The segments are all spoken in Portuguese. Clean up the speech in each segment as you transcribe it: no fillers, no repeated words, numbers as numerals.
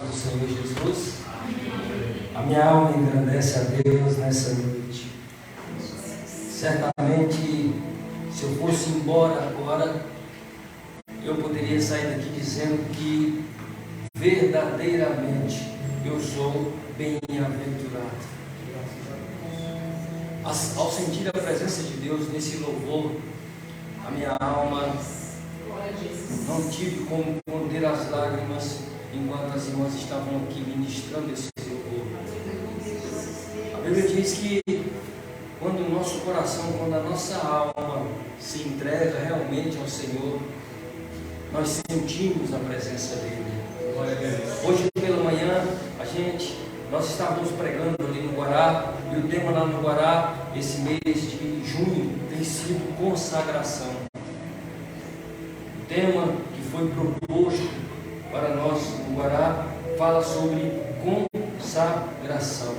do Senhor Jesus. A minha alma engrandece a Deus nessa noite. Certamente, se eu fosse embora agora, eu poderia sair daqui dizendo que verdadeiramente eu sou bem-aventurado. Ao sentir a presença de Deus nesse louvor, a minha alma não tive como conter as lágrimas enquanto as irmãs estavam aqui ministrando esse louvor. A Bíblia diz que quando o nosso coração, quando a nossa alma se entrega realmente ao Senhor, nós sentimos a presença dEle. Hoje pela manhã, nós estávamos pregando ali no Guará, e o tema lá no Guará, esse mês de junho, tem sido consagração. O tema que foi proposto para nós no Guará fala sobre consagração.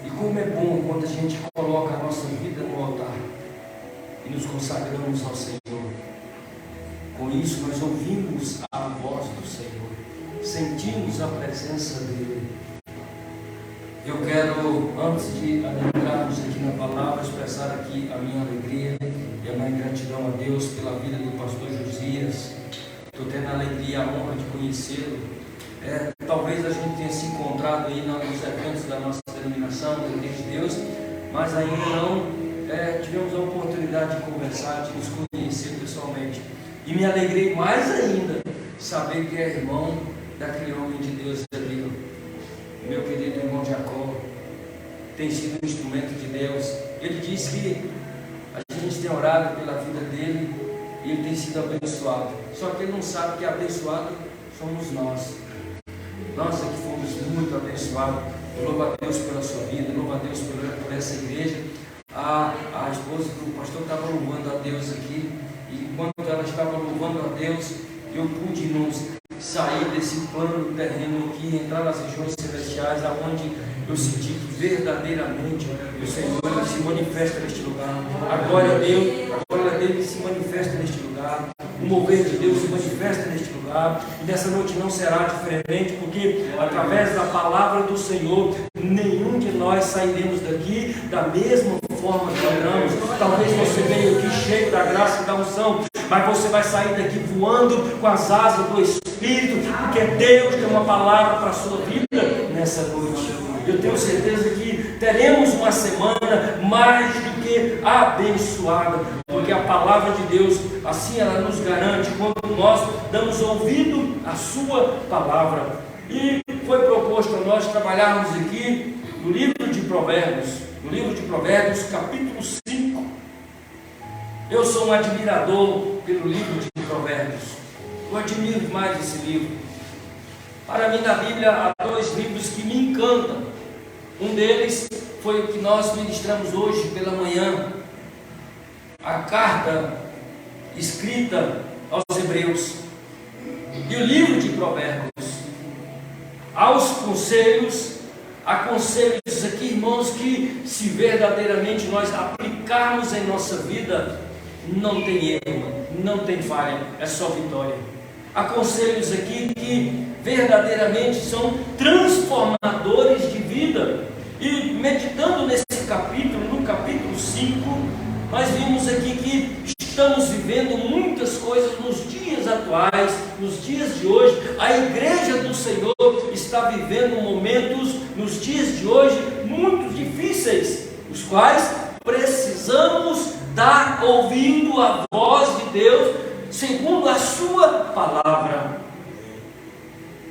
E como é bom quando a gente coloca a nossa vida no altar e nos consagramos ao Senhor. Com isso nós ouvimos a voz do Senhor, sentimos a presença dEle. Eu quero, antes de adentrarmos aqui na palavra, expressar aqui a minha alegria e a minha gratidão a Deus pela vida do pastor Josias. Estou tendo a alegria e a honra de conhecê-lo. Talvez a gente tenha se encontrado aí nos eventos da nossa denominação, da Igreja de Deus, mas ainda não tivemos a oportunidade de conversar, de nos conhecer pessoalmente. E me alegrei mais ainda saber que é irmão daquele homem de Deus ali, meu querido irmão Jacó. Tem sido um instrumento de Deus. Ele disse que a gente tem orado pela vida dele e ele tem sido abençoado. Só que ele não sabe que abençoado somos nós. Nós é que fomos muito abençoados. Eu louvo a Deus pela sua vida, louvo a Deus por essa igreja. A esposa do pastor estava louvando a Deus aqui, e enquanto ela estava louvando a Deus, eu pude, irmãos, sair desse plano terreno aqui, entrar nas regiões celestiais, aonde eu senti que verdadeiramente o Senhor se manifesta neste lugar. A glória dele se manifesta neste lugar. O mover de Deus se manifesta neste lugar. E nessa noite não será diferente, porque através da palavra do Senhor, nenhum de nós sairemos daqui da mesma forma que entramos. Talvez você veio aqui cheio da graça e da unção, mas você vai sair daqui voando com as asas do Espírito, porque Deus tem uma palavra para a sua vida nessa noite. Eu tenho certeza que teremos uma semana mais do que abençoada, porque a palavra de Deus, assim ela nos garante, quando nós damos ouvido à sua palavra. E foi proposto a nós trabalharmos aqui no livro de Provérbios, capítulo 5. Eu sou um admirador pelo livro de Provérbios. Eu admiro demais esse livro. Para mim, na Bíblia, há dois livros que me encantam. Um deles foi o que nós ministramos hoje pela manhã, a carta escrita aos Hebreus. E o livro de Provérbios, aos conselhos, há conselhos aqui, irmãos, que se verdadeiramente nós aplicarmos em nossa vida, não tem erro, não tem falha, é só vitória. Há conselhos aqui que verdadeiramente são transformadores de vida. E meditando nesse capítulo, no capítulo 5, nós vimos aqui que estamos vivendo muitas coisas nos dias atuais, nos dias de hoje. A igreja do Senhor está vivendo momentos nos dias de hoje muito difíceis, os quais precisamos estar ouvindo a voz de Deus segundo a sua palavra.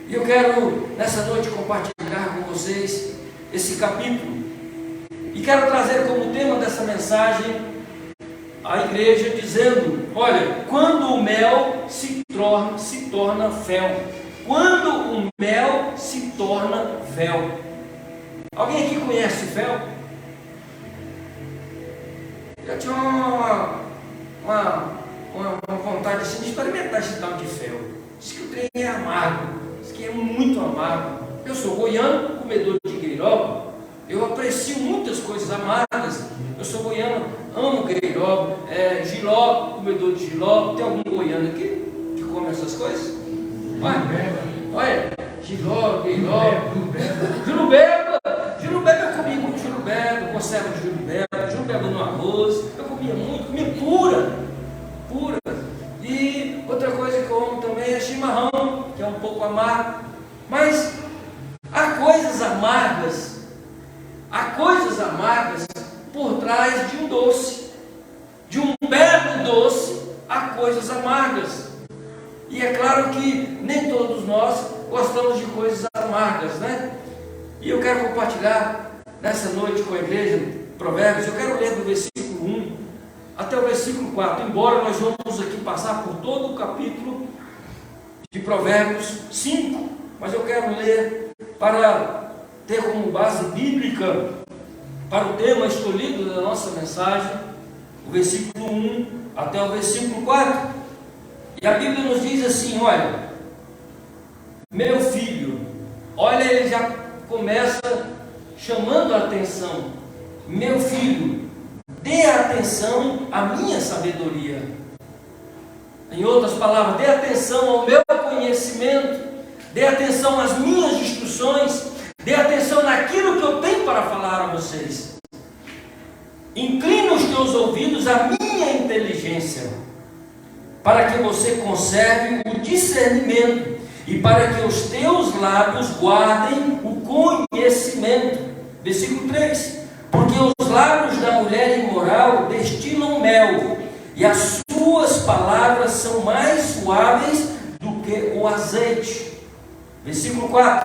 E eu quero nessa noite compartilhar com vocês esse capítulo, e quero trazer como tema dessa mensagem a igreja dizendo: olha, quando o mel se torna fel. Quando o mel se torna fel. Alguém aqui conhece fel? Eu tinha uma vontade assim de experimentar esse tal de fel. Diz que o trem é amargo, diz que é muito amargo. Eu sou goiano, comedor de gueiroba. Eu aprecio muitas coisas amargas. Eu sou goiano, amo gueiroba, giló, comedor de giló. Tem algum goiano aqui que come essas coisas? Olha, Giló, Jurubeba eu comi muito jurubeba, conserva de jurubeba no arroz, eu comia muito, comia pura. E outra coisa que eu amo também é chimarrão, que é um pouco amargo, mas há coisas amargas por trás de um doce, de um belo doce, há coisas amargas. E é claro que nem todos nós gostamos de coisas amargas, né? E eu quero compartilhar nessa noite com a igreja Provérbios. Eu quero ler do versículo 1 até o versículo 4, embora nós vamos aqui passar por todo o capítulo de Provérbios 5, mas eu quero ler para ter como base bíblica para o tema escolhido da nossa mensagem, o versículo 1 até o versículo 4. E a Bíblia nos diz assim: olha, meu filho, olha, ele já começa chamando a atenção. Meu filho, dê atenção à minha sabedoria. Em outras palavras, dê atenção ao meu conhecimento, dê atenção às minhas instruções, dê atenção naquilo que eu tenho para falar a vocês. Inclina os teus ouvidos à minha inteligência, para que você conserve o discernimento e para que os teus lábios guardem o conhecimento. Versículo 3: porque os lábios da mulher imoral destilam mel, e as suas palavras são mais suaves do que o azeite. Versículo 4: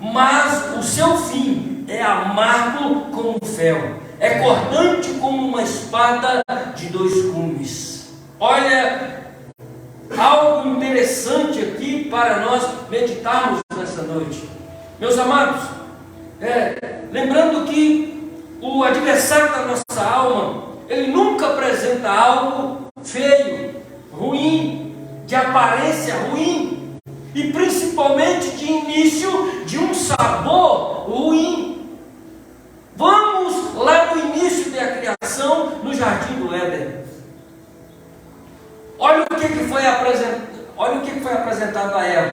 mas o seu fim é amargo como o fel, é cortante como uma espada de dois gumes. Olha, algo interessante aqui para nós meditarmos nessa noite, meus amados. Lembrando que o adversário da nossa alma, ele nunca apresenta algo feio, ruim, de aparência ruim, e principalmente de início de um sabor ruim. Vamos lá no início da criação, no jardim do Éden. Olha o que foi apresentado a Eva.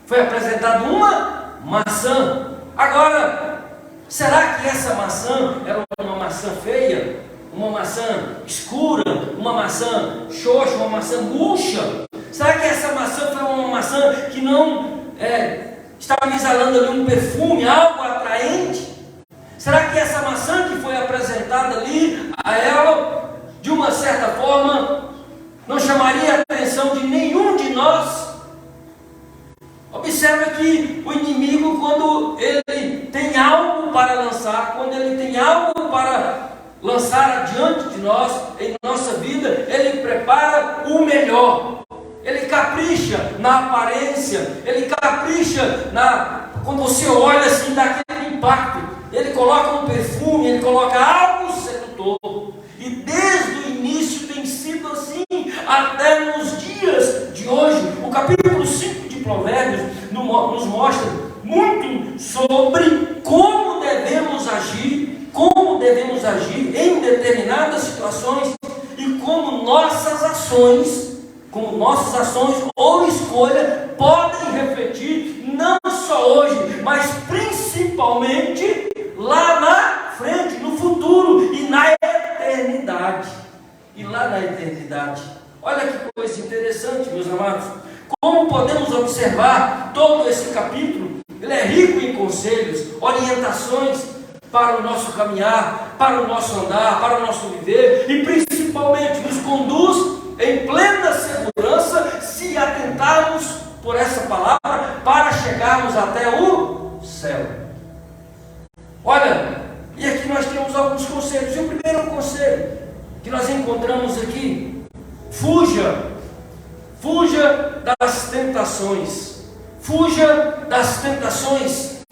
Foi apresentado uma maçã. Agora, será que essa maçã era uma maçã feia? Uma maçã escura? Uma maçã xoxa? Uma maçã murcha? Será que essa maçã foi uma maçã que não estava exalando ali um perfume, algo atraente? Será que essa maçã que foi apresentada ali a ela, de uma certa forma, não chamaria a atenção de nenhum de nós? Observa que o inimigo, quando ele tem algo para lançar, quando ele tem algo para lançar adiante de nós, em nossa vida, ele prepara o melhor. Ele capricha na aparência, ele capricha quando você olha assim, dá aquele impacto. Ele coloca um perfume, ele coloca algo sedutor. E desde o início tem sido assim, até nos dias de hoje. O capítulo 5 de Provérbios nos mostra muito sobre como devemos agir em determinadas situações, e como nossas ações ou escolha podem refletir não só hoje, mas principalmente lá na frente, no futuro e na eternidade. Olha que coisa interessante, meus amados. Como podemos observar todo esse capítulo, ele é rico em conselhos, orientações para o nosso caminhar, para o nosso andar, para o nosso viver, e principalmente nos conduz em plena segurança, se atentarmos por essa palavra, para chegarmos até o céu. Olha, e aqui nós temos alguns conselhos. E o primeiro conselho que nós encontramos aqui: fuja das tentações. Fuja das tentações.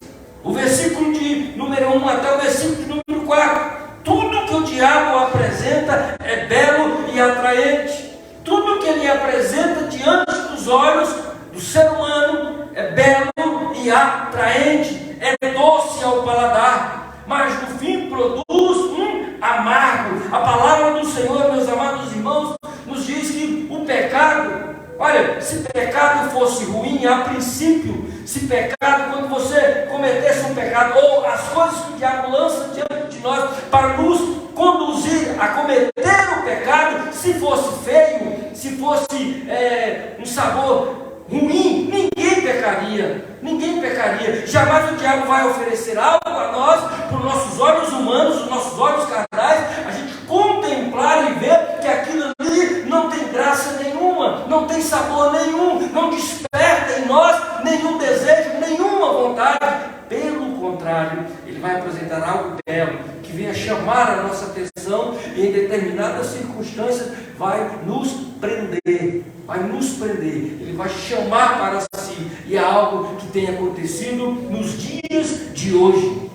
O versículo de número 1 até o versículo de número 4. Tudo que o diabo apresenta é belo e atraente. Tudo que ele apresenta diante dos olhos do ser humano é belo e atraente, é doce ao paladar, mas no fim produz um amargo. A palavra do Senhor, meus amados irmãos, nos diz que o pecado, olha, se pecado fosse ruim, a princípio, se pecado, quando você cometesse um pecado, ou as coisas que o diabo lança diante de nós para nos conduzir a cometer o pecado, se fosse feio, se fosse um sabor ruim, ninguém pecaria, jamais o diabo vai oferecer algo a nós, por nossos olhos humanos, os nossos olhos carnais, a gente contemplar e ver que aquilo ali não tem graça nenhuma, não tem sabor nenhum, não desperta em nós nenhum desejo, nenhuma vontade. Pelo contrário, ele vai apresentar algo belo, que venha chamar a nossa atenção e em determinadas circunstâncias vai nos prender, ele vai chamar para si, e é algo que tem acontecido nos dias de hoje,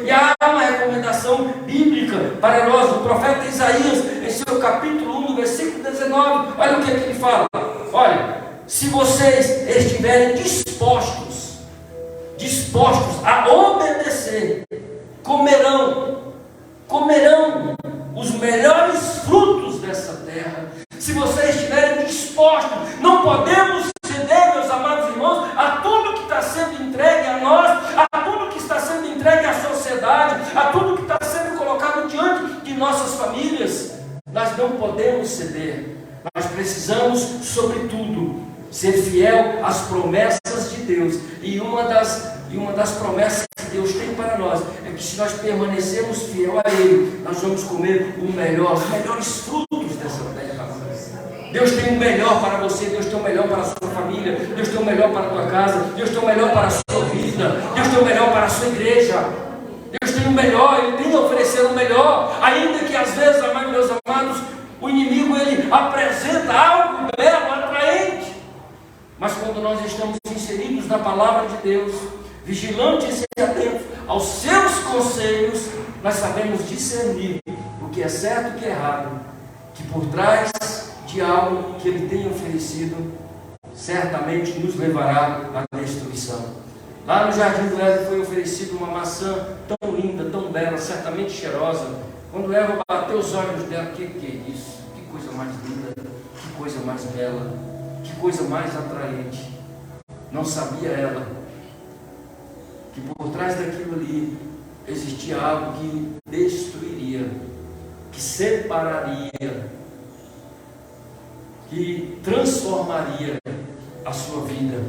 e há uma recomendação bíblica para nós, o profeta Isaías, em seu capítulo 1, no versículo 19, olha o que ele fala, olha, se vocês estiverem dispostos a obedecer, comerão os melhores frutos dessa terra. Se vocês estiverem dispostos, não podemos ceder, meus amados irmãos, a tudo que está sendo entregue a nós, a tudo que está sendo entregue à sociedade, a tudo que está sendo colocado diante de nossas famílias. Nós não podemos ceder. Nós precisamos, sobretudo, ser fiel às promessas de Deus. E uma das promessas que Deus tem para nós é que se nós permanecermos fiel a Ele, nós vamos comer os melhores frutos dessa terra. Deus tem o melhor para você, Deus tem o melhor para a sua família, Deus tem o melhor para a tua casa, Deus tem o melhor para a sua vida, Deus tem o melhor para a sua igreja. Deus tem o melhor, Ele tem a oferecer o melhor, ainda que às vezes, meus amados, o inimigo ele apresenta algo belo, atraente. Mas quando nós estamos inseridos na palavra de Deus, vigilantes e atentos aos seus conselhos, nós sabemos discernir o que é certo e o que é errado, que por trás de algo que Ele tem oferecido, certamente nos levará à destruição. Lá no jardim do Éden foi oferecido uma maçã tão linda, tão bela, certamente cheirosa. Quando Eva bateu os olhos dela, que é isso? Que coisa mais linda, que coisa mais bela, que coisa mais atraente. Não sabia ela que por trás daquilo ali existia algo que destruiria, que separaria, que transformaria a sua vida.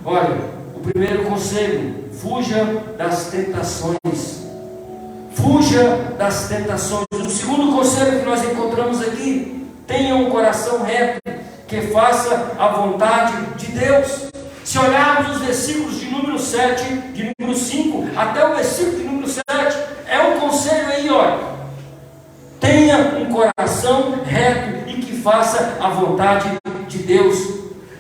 Olha, o primeiro conselho: fuja das tentações. Fuja das tentações. O segundo conselho que nós encontramos aqui: tenha um coração reto, que faça a vontade de Deus. Se olharmos os versículos de número 7, de número 5, até o versículo de número 7, é um conselho aí, olha. Tenha um coração reto e que faça a vontade de Deus.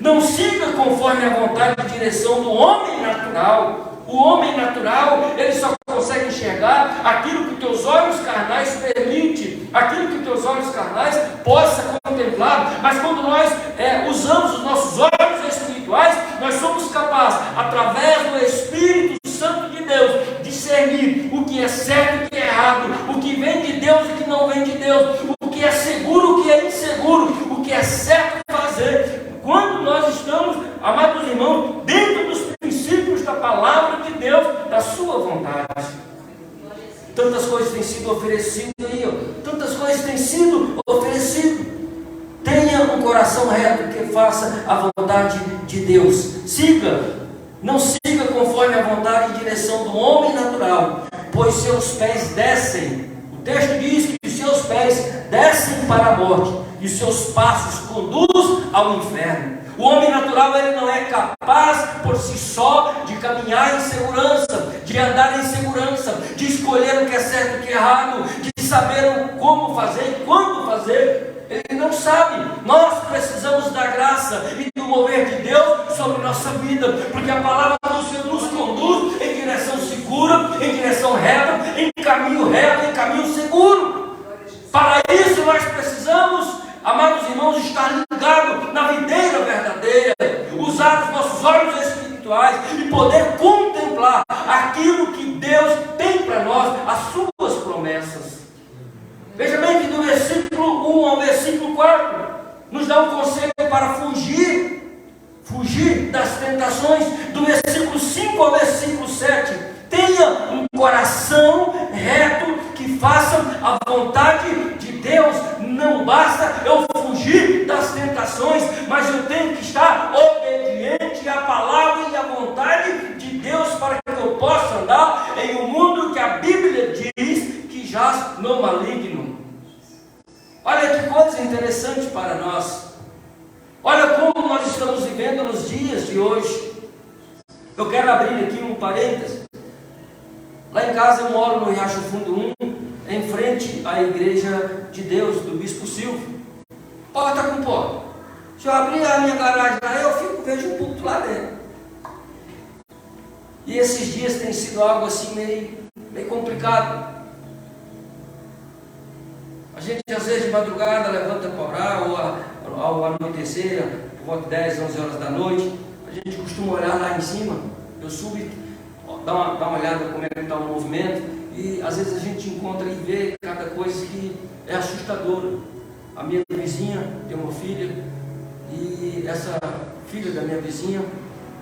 Não siga conforme a vontade e direção do homem natural. O homem natural, ele só consegue enxergar aquilo que teus olhos carnais permitem, aquilo que teus olhos carnais possam contemplar. Mas quando nós usamos os nossos olhos espirituais, nós somos capazes, através do Espírito Santo de Deus, discernir o que é certo e o que é errado, o que vem de Deus e o que não vem de Deus, o que é seguro e o que é inseguro, o que é certo fazer. Quando nós estamos, amados irmãos, dentro dos princípios da palavra de Deus, da sua vontade. Tantas coisas têm sido oferecidas aí, tantas coisas têm sido oferecidas. Tenha um coração reto que faça a vontade de Deus. Não siga conforme a vontade e direção do homem natural, pois seus pés descem. O texto diz que os seus pés descem para a morte e os seus passos conduzem ao inferno. O homem natural, ele não é capaz por si só de caminhar em segurança, de andar em segurança, de escolher o que é certo e o que é errado, de saber como fazer e quando fazer. Ele não sabe. Nós precisamos da graça e do mover de Deus sobre nossa vida, porque a palavra do Senhor nos conduz em direção segura, em direção reta, em caminho reto, em caminho seguro. Para isso nós precisamos, amados irmãos, estar ligados na videira verdadeira, usar os nossos olhos espirituais e poder contemplar aquilo que Deus tem para nós, as suas promessas. Veja bem que do versículo 1 ao versículo 4 nos dá um conselho para fugir fugir das tentações. Do versículo 5 ao versículo 7, tenha um coração reto que faça a vontade de Deus. Não basta eu fugir das tentações, mas eu tenho que estar obediente à palavra e à vontade de Deus, para que eu possa andar em um mundo que a Bíblia diz que jaz no maligno. Olha que coisa interessante para nós. Olha como nós estamos vivendo nos dias de hoje. Eu quero abrir aqui um parênteses. Lá em casa eu moro no Riacho Fundo 1, em frente à Igreja de Deus, do Bispo Silvio. Porta com porta. Se eu abrir a minha garagem lá, eu vejo um púlpito lá dentro. E esses dias tem sido algo assim meio complicado. A gente às vezes de madrugada levanta para orar, ou ao anoitecer, por volta de 10, 11 horas da noite, a gente costuma olhar lá em cima. Eu subo e dá uma olhada como é que está o movimento, e às vezes a gente encontra e vê cada coisa que é assustadora. A minha vizinha tem uma filha, e essa filha da minha vizinha,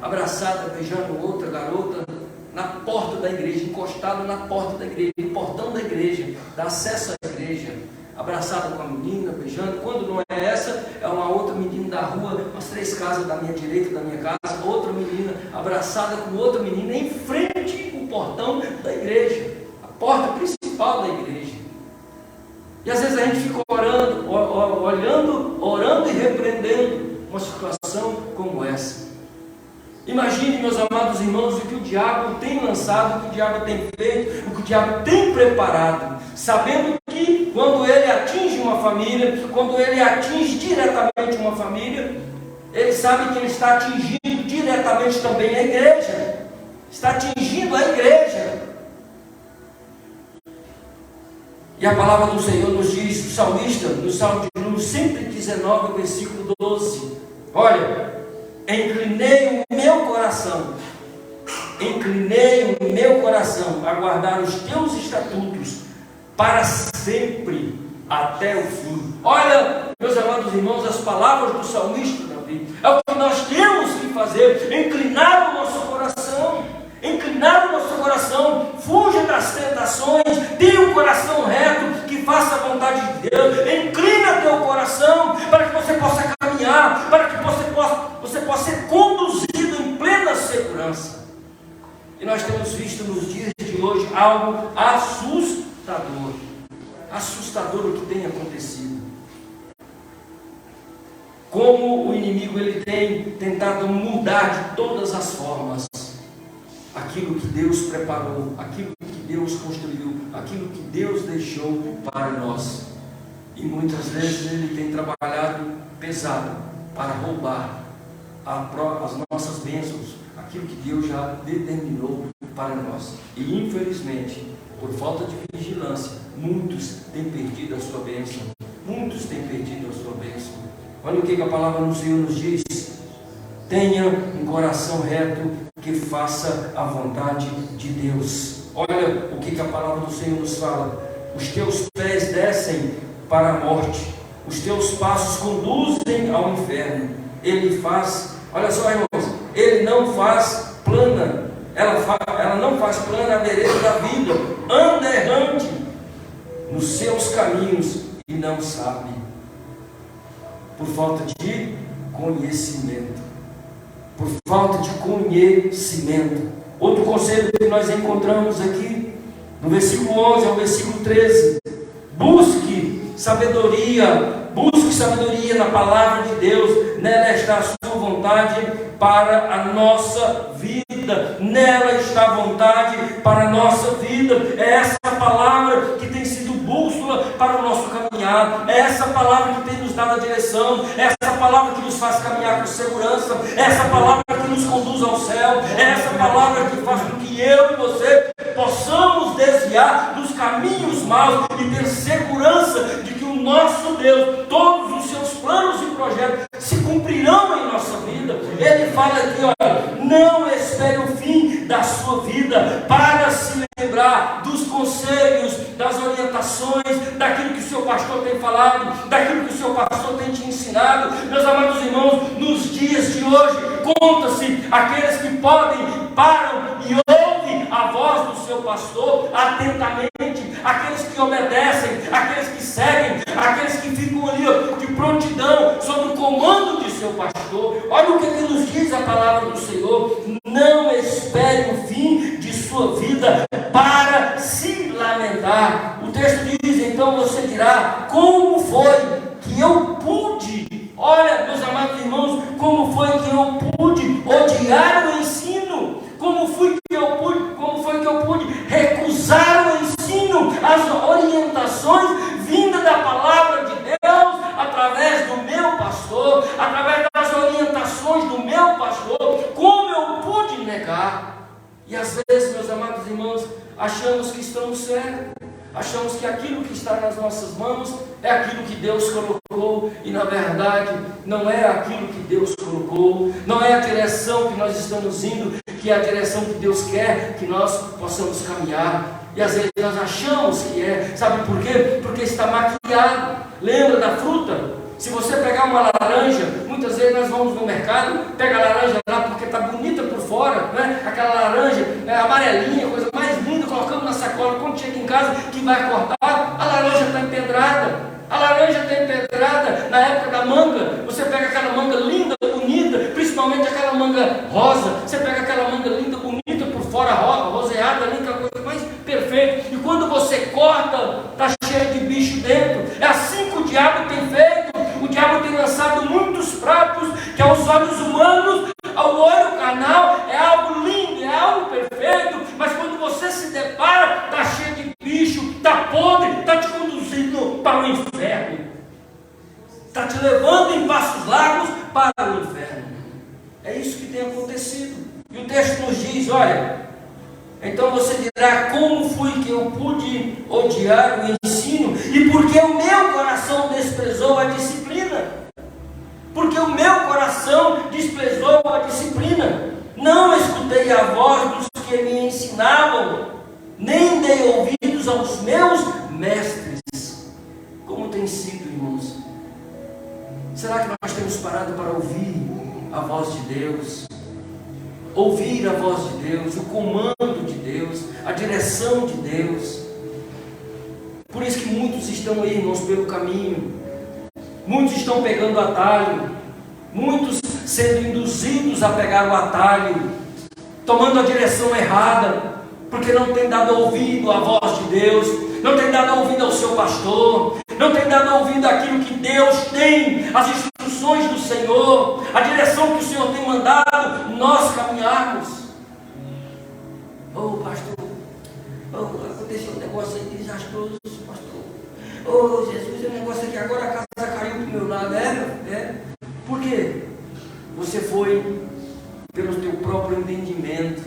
abraçada, beijando outra garota, na porta da igreja, encostada na porta da igreja, no portão da igreja, dá acesso à igreja, abraçada com a menina, beijando. Quando não é essa, é uma outra menina da rua, umas 3 casas da minha direita, da minha casa, outra menina abraçada com outra menina, em frente ao portão da igreja, a porta principal da igreja. E às vezes a gente fica orando, orando e repreendendo uma situação como essa. Imagine, meus amados irmãos, o que o diabo tem lançado, o que o diabo tem feito, o que o diabo tem preparado, sabendo que quando ele atinge uma família, quando ele atinge diretamente uma família, ele sabe que ele está atingindo diretamente também a igreja, está atingindo a igreja. E a palavra do Senhor nos diz, o salmista, no Salmo de número 119, versículo 12, olha: inclinei o meu coração a guardar os teus estatutos para sempre, até o fim. Olha, meus amados irmãos, as palavras do salmista Davi, é o que nós temos que fazer: inclinar o nosso coração, fuja das tentações, tenha um coração reto, que faça a vontade de Deus, inclina teu coração, para que você possa caminhar, para que você possa ser conduzido em plena segurança. E nós temos visto nos dias de hoje algo assustador o que tem acontecido. Como o inimigo ele tem tentado mudar de todas as formas aquilo que Deus preparou, aquilo que Deus construiu, aquilo que Deus deixou para nós. E muitas vezes ele tem trabalhado pesado para roubar as nossas bênçãos, aquilo que Deus já determinou para nós. E infelizmente, por falta de vigilância, muitos têm perdido a sua bênção. Olha o que a palavra do Senhor nos diz: tenha um coração reto que faça a vontade de Deus. Olha o que a palavra do Senhor nos fala: os teus pés descem para a morte, os teus passos conduzem ao inferno. Ele faz, olha só, irmãos, ele não faz plana, ela não faz plana a vereda da vida, anda errante nos seus caminhos e não sabe, por falta de conhecimento. Outro conselho que nós encontramos aqui, no versículo 11 ao versículo 13: busque sabedoria na palavra de Deus, nela está a sua vontade para a nossa vida, é essa palavra que tem sido bússola para o nosso caminhar, é essa palavra que tem nos dado a direção, é essa palavra que nos faz caminhar com segurança, é essa palavra que nos conduz ao céu, é essa palavra que faz com que eu e você possamos desviar dos caminhos maus e ter segurança de que o nosso Deus, todos os seus planos e projetos se cumprirão em nossa vida. Ele fala aqui, olha, não espere o fim da sua vida para se lembrar dos conselhos, das orientações, daquilo que o seu pastor tem falado, daquilo que o seu pastor tem te ensinado. Meus amados irmãos, nos dias de hoje, conta-se aqueles que podem, param e ouvem a voz do seu pastor atentamente, aqueles que obedecem, aqueles que seguem, aqueles que ficam ali de prontidão sob o comando de seu pastor. Olha o que nos diz a palavra do Senhor: não espere o fim de sua vida para se lamentar. O texto diz: então você dirá, como foi que eu pude, olha, meus amados irmãos, como foi que eu pude odiar o ensino? Como foi que eu pude recusar o ensino, as orientações vindas da palavra de Deus, através do meu pastor, através das orientações do meu pastor? Como eu pude negar? E às vezes, meus amados irmãos, achamos que estamos certos, achamos que aquilo que está nas nossas mãos é aquilo que Deus colocou, e na verdade não é aquilo que Deus colocou, não é a direção que nós estamos indo, que é a direção que Deus quer que nós possamos caminhar. E às vezes nós achamos que é, sabe por quê? Porque está maquiado. Lembra da fruta? Se você pegar uma laranja, muitas vezes nós vamos no mercado, pega a laranja lá porque está bonita por fora, né? Aquela laranja amarelinha, coisa mais linda, colocamos na sacola. Quando chega em casa, que vai cortar, a laranja está empedrada. A laranja está empedrada. Na época da manga, você pega aquela manga linda, bonita, principalmente aquela manga rosa. Você pega aquela manga linda, bonita por fora, roseada ali, aquela coisa mais perfeita. E quando você corta, está cheio de bicho dentro. É assim que o diabo tem feito. O diabo tem lançado muitos pratos que aos olhos humanos, ao olho carnal, é algo lindo, é algo perfeito, mas quando você se depara, está cheio de bicho, está podre, está te conduzindo para o inferno, está te levando em passos largos para o inferno. É isso que tem acontecido. E o texto nos diz: olha, então você dirá, como foi que eu pude odiar o ensino? E porque o meu coração desprezou a disciplina? Porque o meu coração desprezou a disciplina. Não escutei a voz dos que me ensinavam, nem dei ouvidos aos meus mestres. Como tem sido, irmãos? Será que nós temos parado para ouvir a voz de Deus? Ouvir a voz de Deus, o comando de Deus, a direção de Deus. Por isso que muitos estão aí, irmãos, pelo caminho. Muitos estão pegando atalho. Muitos sendo induzidos a pegar o atalho, tomando a direção errada, porque não tem dado ouvido à voz de Deus, não tem dado ouvido ao seu pastor, não tem dado ouvido àquilo que Deus tem, as instruções do Senhor, a direção que o Senhor tem mandado nós caminharmos. Oh, pastor, aconteceu um negócio aí desastroso, pastor. Oh, Jesus, o negócio aqui agora, a casa caiu para o meu lado. Por quê? Você foi pelo teu próprio entendimento,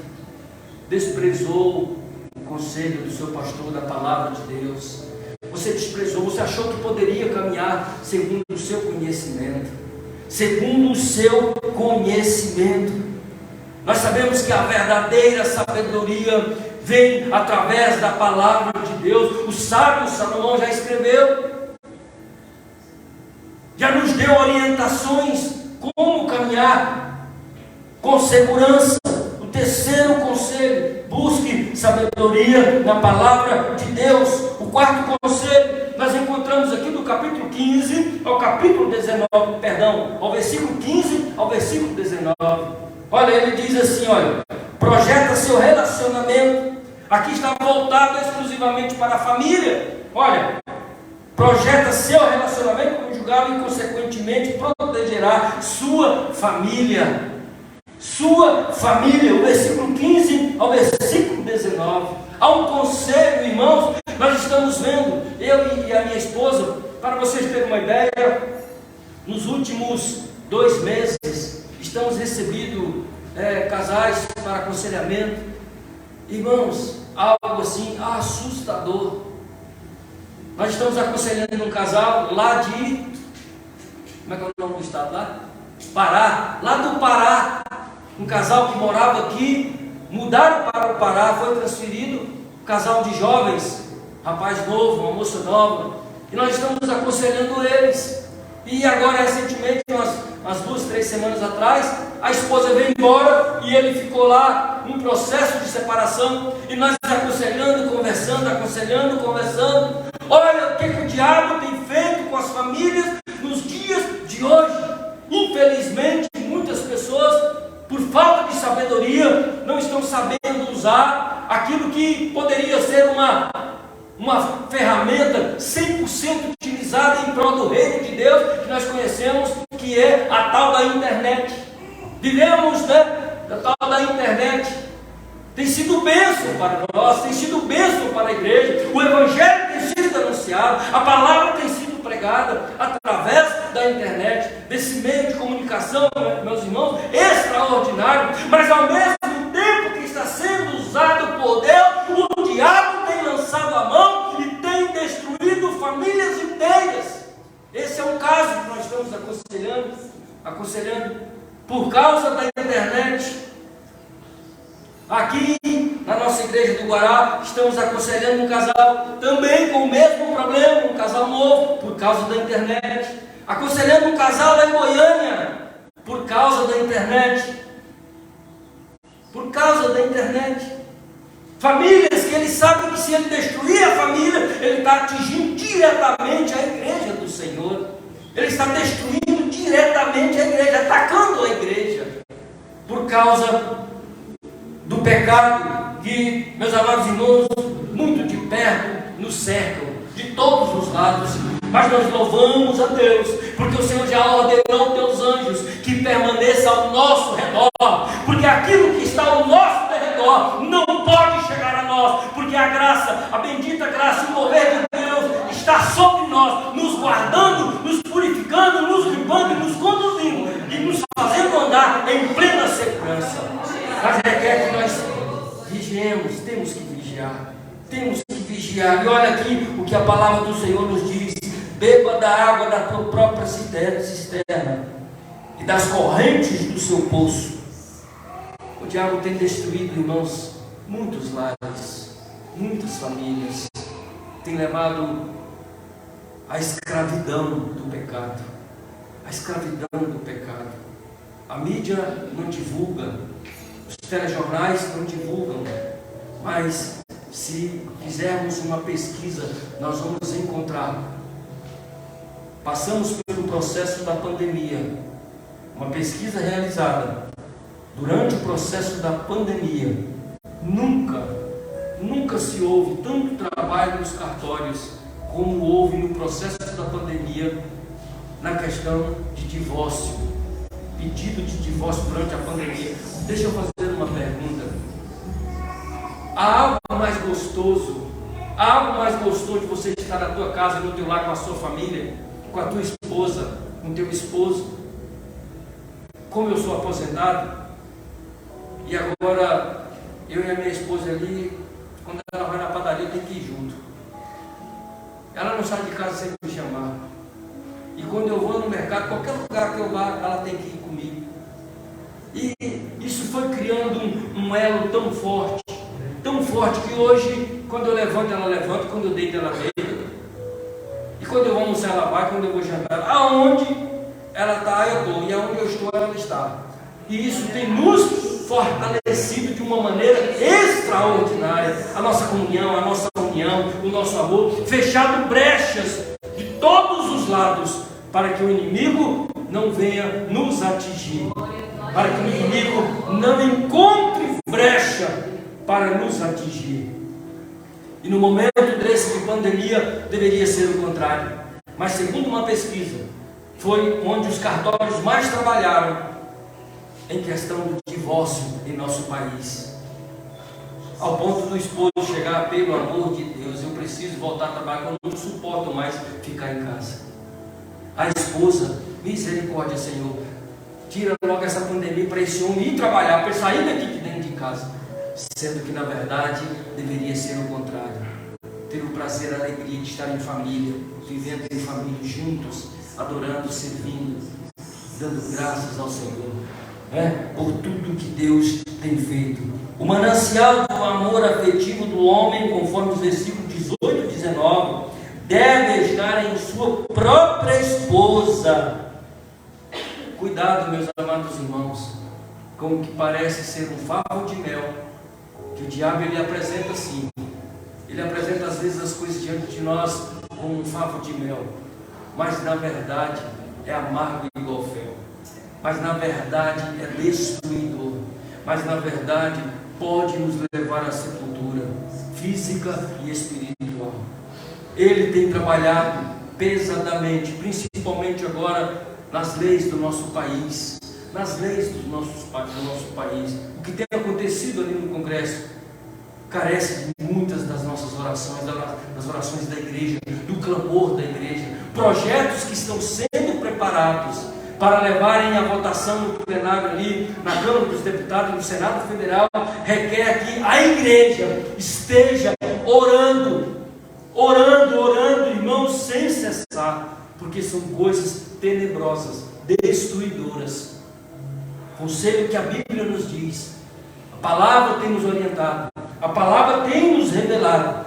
desprezou o conselho do seu pastor, da palavra de Deus. Você desprezou, você achou que poderia caminhar segundo o seu conhecimento. Segundo o seu conhecimento. Nós sabemos que a verdadeira sabedoria vem através da palavra de Deus. O sábio Salomão já escreveu, já nos deu orientações como caminhar com segurança. O terceiro conselho: busque sabedoria na palavra de Deus. O quarto conselho nós encontramos aqui do capítulo 15 ao capítulo 19, ao versículo 15 ao versículo 19. Olha, ele diz assim: olha, projeta seu relacionamento. Aqui está voltado exclusivamente para a família. Olha, projeta seu relacionamento conjugal e consequentemente protegerá sua família. Sua família, o versículo 15 ao versículo 19. Há um conselho, irmãos, nós estamos vendo, eu e a minha esposa, para vocês terem uma ideia, nos últimos 2 meses, estamos recebendo casais para aconselhamento. Irmãos, algo assim assustador. Nós estamos aconselhando um casal lá de, como é que é o nome do estado lá? Pará, lá do Pará. Um casal que morava aqui, mudaram para o Pará, foi transferido. Um casal de jovens, rapaz novo, uma moça nova. E nós estamos aconselhando eles. E agora, recentemente, umas 2, 3 semanas atrás, a esposa veio embora e ele ficou lá num processo de separação. E nós aconselhando, conversando. Olha o que o diabo tem feito com as famílias nos dias de hoje. Infelizmente, muitas pessoas, por falta de sabedoria, não estão sabendo usar aquilo que poderia ser uma ferramenta 100% utilizada em prol do reino de Deus, que nós conhecemos, que é a tal da internet. Vivemos, da tal da internet. Tem sido bênção para nós, tem sido bênção para a igreja. O evangelho tem sido anunciado, a palavra tem sido pregada através da internet, desse meio de comunicação, meus irmãos, extraordinário. Mas ao mesmo tempo que está sendo usado por Deus, o diabo tem lançado a mão e tem destruído famílias inteiras. Esse é um caso que nós estamos aconselhando por causa da internet. Aqui na nossa igreja do Guará, estamos aconselhando um casal também com o mesmo problema, um casal novo, por causa da internet. Aconselhando um casal lá em Goiânia, por causa da internet. Por causa da internet. Famílias que ele sabe que se ele destruir a família, ele está atingindo diretamente a igreja do Senhor. Ele está destruindo diretamente a igreja, atacando a igreja, por causa do pecado que, meus amados irmãos, muito de perto nos cercam, de todos os lados. Mas nós louvamos a Deus, porque o Senhor já ordenou teus anjos que permaneçam ao nosso redor, porque aquilo que está ao nosso redor não pode chegar a nós, porque a graça, a bendita graça, o mover de Deus está sobre nós, nos guardando, nos purificando, nos limpando, nos conduzindo e nos fazendo andar em plena segurança. Mas requer que nós vigiemos, temos que vigiar. E olha aqui o que a palavra do Senhor nos diz: beba da água da tua própria cisterna e das correntes do seu poço. O diabo tem destruído, irmãos, muitos lares, muitas famílias, tem levado à escravidão do pecado. A escravidão do pecado. A mídia não divulga, os telejornais não divulgam, mas se fizermos uma pesquisa, nós vamos encontrar. Passamos pelo processo da pandemia, uma pesquisa realizada durante o processo da pandemia. Nunca se houve tanto trabalho nos cartórios como houve no processo da pandemia na questão de divórcio, pedido de divórcio durante a pandemia. Deixa eu fazer uma pergunta. Há algo mais gostoso de você estar na tua casa, no teu lar, com a sua família, com a tua esposa, com o teu esposo? Como eu sou aposentado, e agora eu e a minha esposa ali, quando ela vai na padaria, eu tenho que ir junto. Ela não sai de casa sem me chamar. E quando eu vou no mercado, qualquer lugar que eu vá, ela tem que ir comigo. E isso foi criando um elo tão forte que hoje, quando eu levanto, ela levanta, quando eu deito, ela deita. E quando eu vou almoçar, ela vai, quando eu vou jantar, aonde ela está, eu estou, e aonde eu estou, ela está. E isso tem nos fortalecido de uma maneira extraordinária. A nossa comunhão, a nossa união, o nosso amor, fechado brechas de todos os lados, para que o inimigo não venha nos atingir, para que o inimigo não encontre brecha para nos atingir. E no momento desse de pandemia, deveria ser o contrário. Mas segundo uma pesquisa, foi onde os cartórios mais trabalharam em questão do divórcio em nosso país, ao ponto do esposo chegar: pelo amor de Deus, eu preciso voltar a trabalhar, eu não suporto mais ficar em casa. A esposa: misericórdia, Senhor, tira logo essa pandemia para esse homem ir trabalhar, para sair daqui de dentro de casa. Sendo que na verdade deveria ser o contrário, ter o prazer, a alegria de estar em família, vivendo em família, juntos, adorando, servindo, dando graças ao Senhor, por tudo que Deus tem feito. O manancial do amor afetivo do homem, conforme os versículos 18 e 19, deve estar em sua sua própria esposa. Cuidado, meus amados irmãos, com o que parece ser um favo de mel, que o diabo ele apresenta assim. Ele apresenta às vezes as coisas diante de nós como um favo de mel, mas na verdade é amargo igual fel, mas na verdade é destruidor, mas na verdade pode nos levar à sepultura física e espiritual. Ele tem trabalhado pesadamente, principalmente agora nas leis do nosso país, nas leis do nosso país. O que tem acontecido ali no Congresso carece de muitas das nossas orações, das orações da igreja, do clamor da igreja. Projetos que estão sendo preparados para levarem a votação no plenário ali, na Câmara dos Deputados, no Senado Federal, requer que a igreja esteja orando, irmãos, sem cessar, porque são coisas tenebrosas, destruidoras. Conselho que a Bíblia nos diz, a palavra tem nos orientado, a palavra tem nos revelado.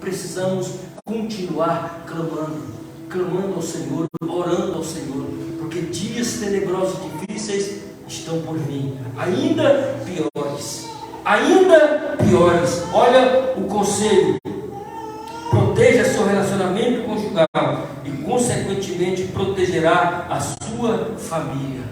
Precisamos continuar clamando ao Senhor, orando ao Senhor, porque dias tenebrosos e difíceis estão por vir, ainda piores. Olha o conselho: proteja seu relacionamento conjugal e consequentemente protegerá a sua família.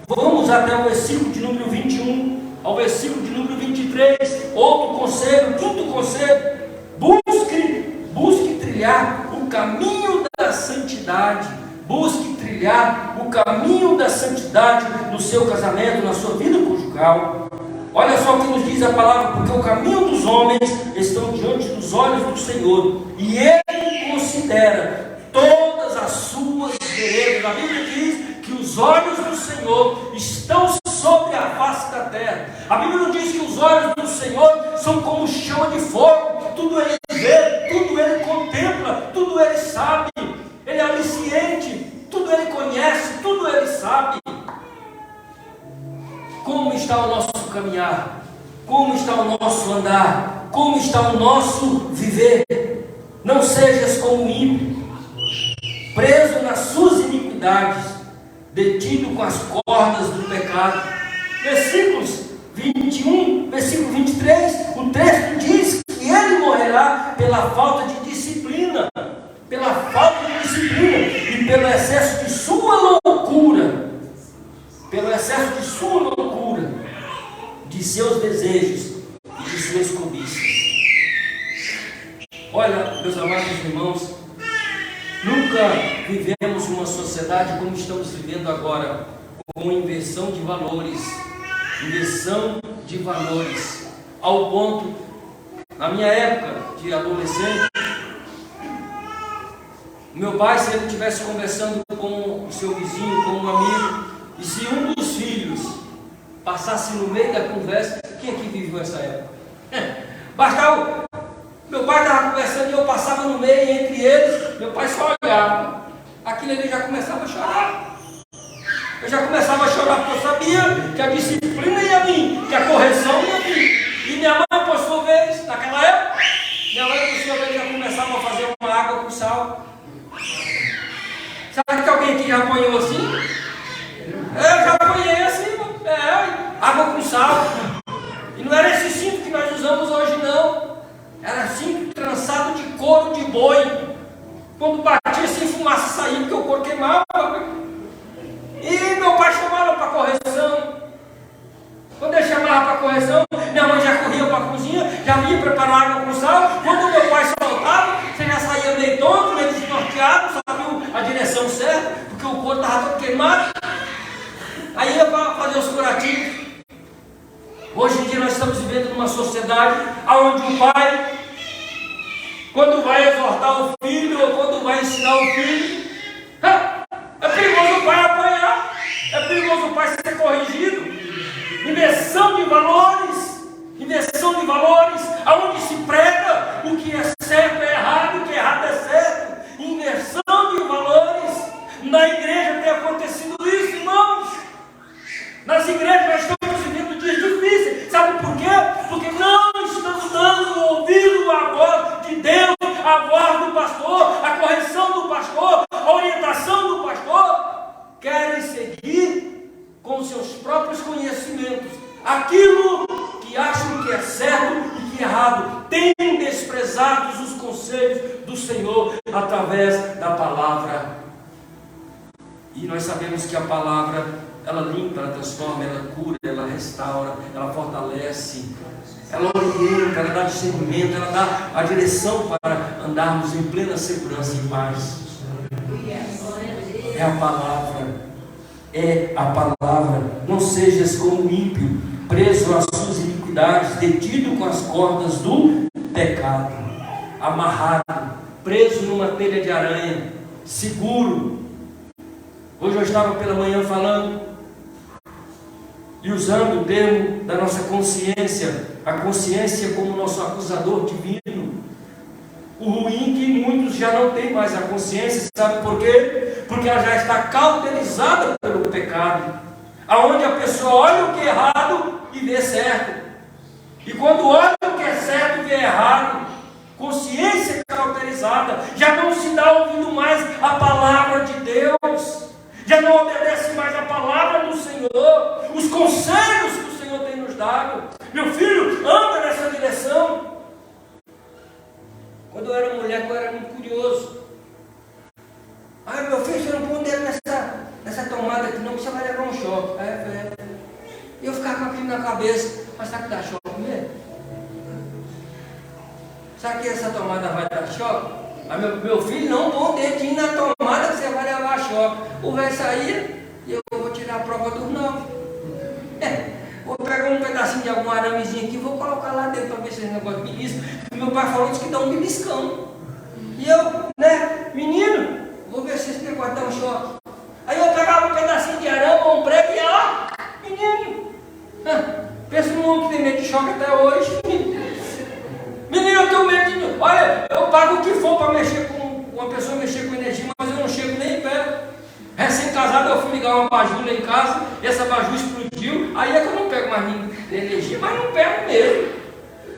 Vamos até o versículo de número 21 ao versículo de número 23. Outro conselho, quinto conselho: busque trilhar o caminho da santidade. Busque trilhar o caminho da santidade no seu casamento, na sua vida conjugal. Olha só o que nos diz a palavra: porque o caminho dos homens estão diante dos olhos do Senhor, e Ele considera todas as suas veredas. A Bíblia diz que os olhos do Senhor estão sobre a face da terra. A Bíblia não diz que os olhos do Senhor são como chama de fogo, tudo Ele vê, tudo Ele contempla, tudo Ele sabe, Ele é onisciente, tudo Ele conhece, tudo Ele sabe. Como está o nosso caminhar? Como está o nosso andar? Como está o nosso viver? Não sejas como um ímpio, preso nas suas iniquidades, detido com as cordas do pecado. Versículos 21, versículo 23, o texto diz que ele morrerá pela falta de disciplina, e pelo excesso de sua loucura, de seus desejos e de suas cobiças. Olha, meus amados irmãos, nunca vivemos uma sociedade como estamos vivendo agora, com inversão de valores, ao ponto, na minha época de adolescente, meu pai, se ele estivesse conversando com o seu vizinho, com um amigo, e se um dos filhos passasse no meio da conversa, quem é que viveu essa época? Bastava, meu pai estava conversando e eu passava no meio entre eles, meu pai só olhava, aquilo ele já começava a chorar. Eu já começava a chorar porque eu sabia que a disciplina ia vir, que a correção ia vir. E minha mãe, por sua vez, naquela época, já começava a fazer uma água com sal. Sabe que alguém aqui já apanhou assim? Eu já apanhei assim, água com sal. E não era esse cinto que nós usamos hoje, não. Era cinto trançado de couro de boi. Quando batia assim, fumaça saía, porque o couro queimava. E meu pai chamava para correção. Quando ele chamava para correção, minha mãe já corria para a cozinha, já ia preparar água com sal. Quando meu pai soltava, você já saía meio tonto, meio desnorteado, sabia a direção certa, porque o couro estava todo queimado. Aí ia para fazer os curativos. Hoje em dia nós estamos vivendo numa sociedade onde o pai, quando vai exortar o filho ou quando vai ensinar o filho, é perigoso o pai apanhar, é perigoso o pai ser corrigido. Inversão de valores, aonde se prega o que é certo é errado, o que é errado é certo. Inversão de valores. Na igreja tem acontecido isso, irmãos. Nas igrejas nós estamos vivendo dias difíceis. Sabe por quê? Porque não estamos dando ouvido à voz de Deus, à voz do pastor, à correção do pastor. aquilo que acham que é certo e que é errado, têm desprezado os conselhos do Senhor através da palavra. E nós sabemos que a palavra, ela limpa, ela transforma, ela cura, ela restaura, ela fortalece, ela orienta, ela dá discernimento, ela dá a direção para andarmos em plena segurança e paz. É a palavra. É a palavra. Não sejas como o ímpio, preso às suas iniquidades, detido com as cordas do pecado, amarrado, preso numa telha de aranha, seguro. Hoje eu estava pela manhã falando e usando o termo da nossa consciência, a consciência como nosso acusador divino. O ruim é que muitos já não têm mais a consciência, sabe por quê? Porque ela já está cauterizada pelo pecado, aonde a pessoa olha o que é errado e vê certo, e quando olha o que é certo vê errado. Consciência cauterizada, já não se dá ouvindo mais a palavra de Deus, já não obedece mais a palavra do Senhor, os conselhos que o Senhor tem nos dado. Meu filho, anda nessa direção. Quando eu era mulher, eu era muito curioso. Meu filho, você não põe o dedo nessa tomada aqui não, que você vai levar um choque. E eu ficava com aquilo na cabeça, mas será que dá choque mesmo? Será que essa tomada vai dar choque? Meu filho, não põe o dedinho na tomada que você vai levar choque. O velho saía e eu vou tirar a prova dos 9. Vou pegar um pedacinho de algum aramezinho aqui e vou colocar lá dentro para ver se esse negócio belisca. Meu pai falou que dá um beliscão. E eu, menino, vou ver se esse negócio dá um choque. Aí eu pegava um pedacinho de arame ou um prego e ia lá, menino. Pensa no homem que tem medo de choque até hoje. Menino, eu tenho medo de... Olha, eu pago o que for para mexer com uma pessoa, mexer com energia, mas eu não chego nem perto. Recém-casado, eu fui ligar uma abajur lá em casa, e essa abajur explodiu, aí é que eu não pego mais energia, mas não pego mesmo.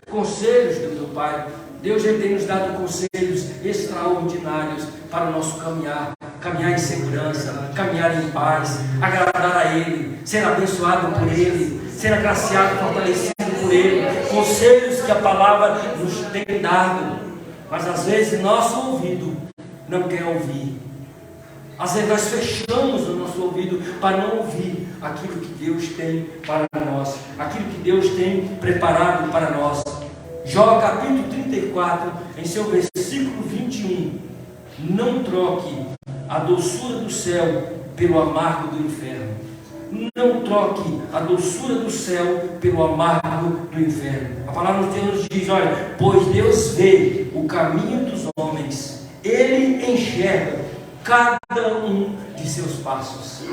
Conselhos do meu Pai. Deus já tem nos dado conselhos extraordinários para o nosso caminhar em segurança, caminhar em paz, agradar a Ele, ser abençoado por Ele, ser agraciado, fortalecido por Ele. Conselhos que a palavra nos tem dado, mas às vezes nosso ouvido não quer ouvir. Às vezes nós fechamos o nosso ouvido para não ouvir aquilo que Deus tem para nós, aquilo que Deus tem preparado para nós. Jó capítulo 34, em seu versículo 21, não troque a doçura do céu pelo amargo do inferno. Não troque a doçura do céu pelo amargo do inferno. A palavra de Deus diz, olha, pois Deus vê o caminho dos homens, Ele enxerga cada um de seus passos.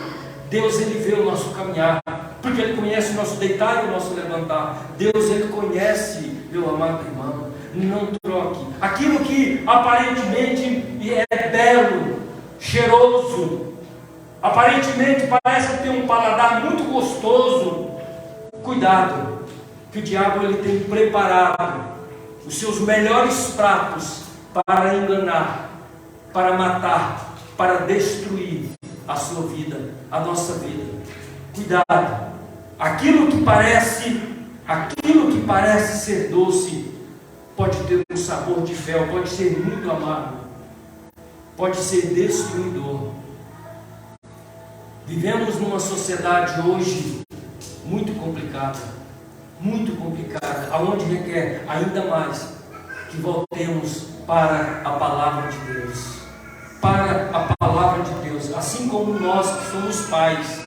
Deus, Ele vê o nosso caminhar, porque Ele conhece o nosso deitar e o nosso levantar. Deus, Ele conhece, meu amado irmão. Não troque aquilo que aparentemente é belo, cheiroso, aparentemente parece ter um paladar muito gostoso. Cuidado, que o diabo ele tem preparado os seus melhores pratos para enganar, para matar, para destruir a sua vida, a nossa vida. Cuidado, aquilo que parece ser doce pode ter um sabor de fel, pode ser muito amargo, pode ser destruidor. Vivemos numa sociedade hoje muito complicada, aonde requer ainda mais que voltemos para a palavra de Deus, assim como nós que somos pais,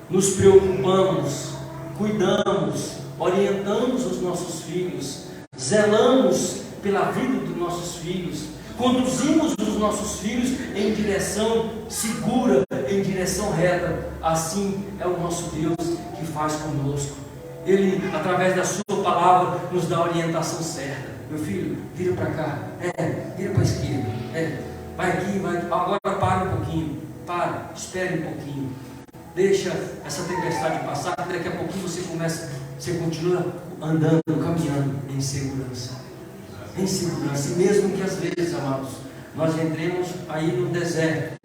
nos preocupamos, cuidamos, orientamos os nossos filhos, zelamos pela vida dos nossos filhos, conduzimos os nossos filhos em direção segura, em direção reta. Assim é o nosso Deus que faz conosco. Ele, através da sua palavra, nos dá a orientação certa. Meu filho, vira para cá, vira para a esquerda, vai aqui, vai. Agora para um pouquinho, espere um pouquinho, deixa essa tempestade passar, daqui a pouquinho você continua andando, caminhando em segurança. E mesmo que às vezes, amados, nós entremos aí no deserto,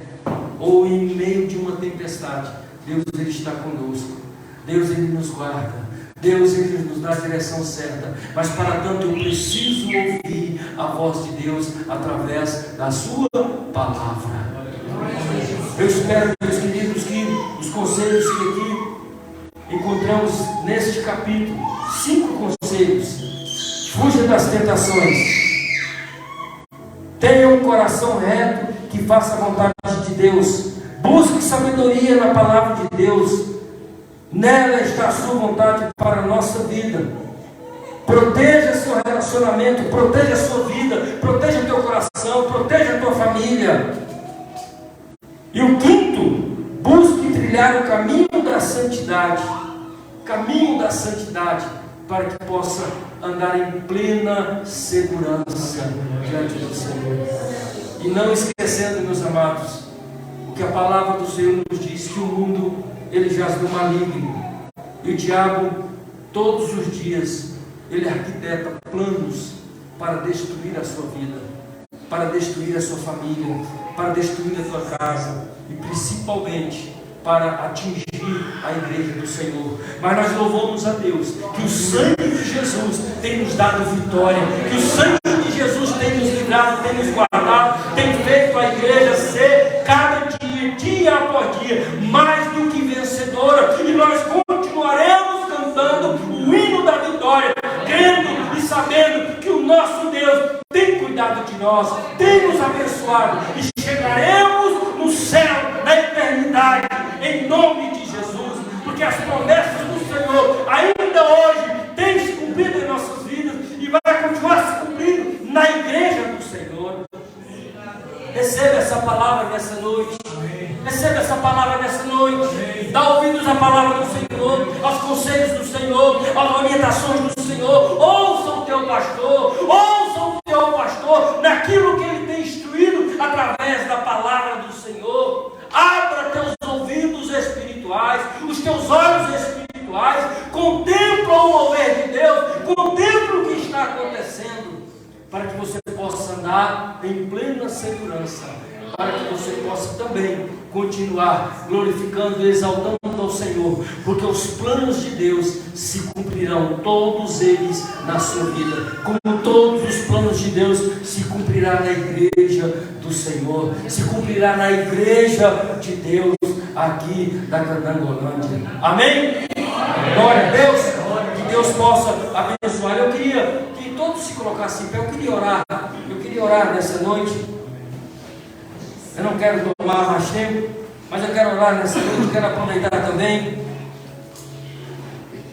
ou em meio de uma tempestade, Deus ele está conosco, Deus ele nos guarda, Deus, Ele nos dá a direção certa, mas para tanto eu preciso ouvir a voz de Deus através da sua palavra. Eu espero, meus queridos, que os conselhos que aqui encontramos neste capítulo, 5 conselhos: fuja das tentações, tenha um coração reto que faça a vontade de Deus, busque sabedoria na palavra de Deus, nela está a sua vontade para a nossa vida. Proteja seu relacionamento, proteja a sua vida, proteja o teu coração, proteja a tua família. E o 5, busque trilhar o caminho da santidade, para que possa andar em plena segurança diante do Senhor. E não esquecendo, meus amados, o que a palavra do Senhor nos diz, que o mundo, ele jaz no maligno, e o diabo, todos os dias, ele arquiteta planos para destruir a sua vida, para destruir a sua família, para destruir a sua casa, e principalmente para atingir a igreja do Senhor. Mas nós louvamos a Deus que o sangue de Jesus tem nos dado vitória, que o sangue de Jesus tem nos livrado, tem nos guardado, tem feito a igreja ser cada dia após dia, mais do que vencedora, e nós continuaremos cantando o hino da vitória, crendo e sabendo que o nosso Deus tem cuidado de nós, tem nos abençoado, e chegaremos no céu, na eternidade, em nome de Jesus, porque as promessas do Senhor ainda hoje têm se cumprido em nossas vidas, e vai continuar se cumprindo na igreja do Senhor. Receba essa palavra nessa noite, receba essa palavra nessa noite, dá ouvidos à palavra do Senhor, aos conselhos do Senhor, às orientações do Senhor. Ouça o teu pastor naquilo que ele tem instruído através da palavra do Senhor. Abra teus ouvidos espirituais, os teus olhos espirituais, contempla o mover de Deus, contempla o que está acontecendo, para que você possa andar em plena segurança, para que você possa também continuar glorificando e exaltando ao Senhor, porque os planos de Deus se cumprirão, todos eles na sua vida, como todos os planos de Deus se cumprirá na igreja do Senhor, se cumprirá na igreja de Deus aqui da Candangolândia. Amém? Glória a Deus, que Deus possa abençoar. Eu queria que todos se colocassem em pé, eu queria orar nessa noite. Eu não quero tomar mais tempo, mas eu quero orar nessa noite, quero aproveitar também,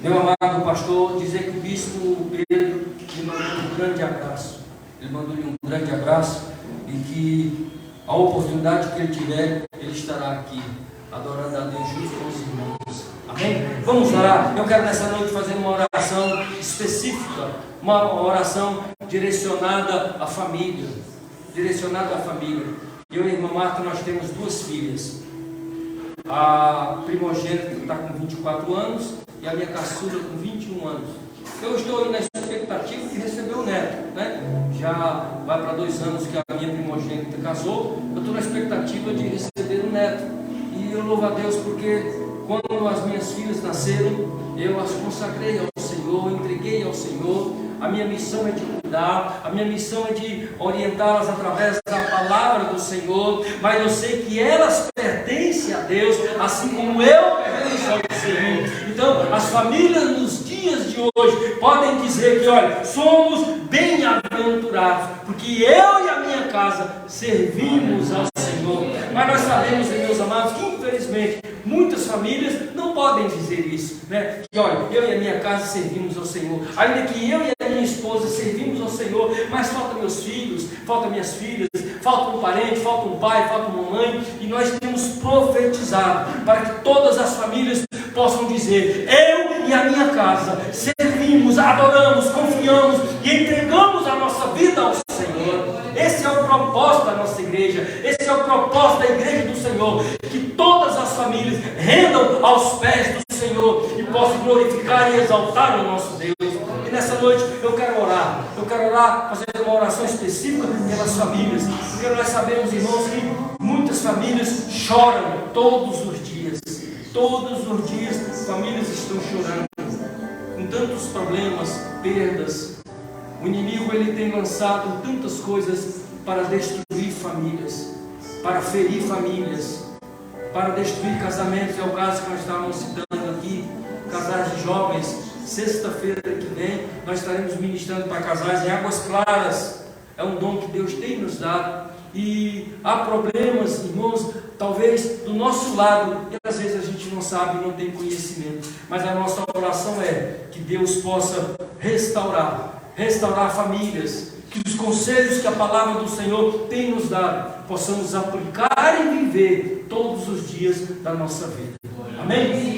meu amado pastor, dizer que o bispo Pedro lhe mandou um grande abraço. Ele mandou-lhe um grande abraço, e que a oportunidade que ele tiver, ele estará aqui, adorando a Deus junto com os irmãos. Amém? Vamos orar. Eu quero nessa noite fazer uma oração específica, uma oração direcionada à família. Eu e a irmã Marta, nós temos 2 filhas. A primogênita está com 24 anos e a minha caçula com 21 anos. Eu estou aí na expectativa de receber o neto, né? Já vai para 2 anos que a minha primogênita casou. Eu estou na expectativa de receber o neto. E eu louvo a Deus porque quando as minhas filhas nasceram, eu as consagrei ao Senhor, entreguei ao Senhor. A minha missão é de cuidar, a minha missão é de orientá-las através da palavra do Senhor, mas eu sei que elas pertencem a Deus, assim como eu pertenço ao Senhor. Então, as famílias nos dias de hoje podem dizer que, olha, somos bem-aventurados, porque eu e a minha casa servimos ao Senhor. Mas nós sabemos, meus amados, que infelizmente muitas famílias não podem dizer isso, né? Que olha, eu e a minha casa servimos ao Senhor, ainda que eu e a minha esposa servimos ao Senhor, mas falta meus filhos, falta minhas filhas, falta um parente, falta um pai, falta uma mãe, e nós temos profetizado para que todas as famílias possam dizer: eu e a minha casa servimos, adoramos, confiamos e entregamos a nossa vida ao Senhor. Esse é o propósito da nossa igreja, esse é o propósito da igreja do Senhor, que todas as famílias rendam aos pés do Senhor e possam glorificar e exaltar o nosso Deus. E nessa noite eu quero orar, fazer uma oração específica pelas famílias, porque nós sabemos, irmãos, que muitas famílias choram todos os dias, famílias estão chorando. tantos problemas, perdas. O inimigo ele tem lançado tantas coisas para destruir famílias, para ferir famílias, para destruir casamentos. É o caso que nós estávamos citando aqui, casais de jovens. Sexta-feira que vem nós estaremos ministrando para casais em Águas Claras. É um dom que Deus tem nos dado. E há problemas, irmãos, talvez do nosso lado, e às vezes a gente não sabe, não tem conhecimento, mas a nossa oração é que Deus possa restaurar famílias, que os conselhos que a palavra do Senhor tem nos dado, possamos aplicar e viver todos os dias da nossa vida. Amém?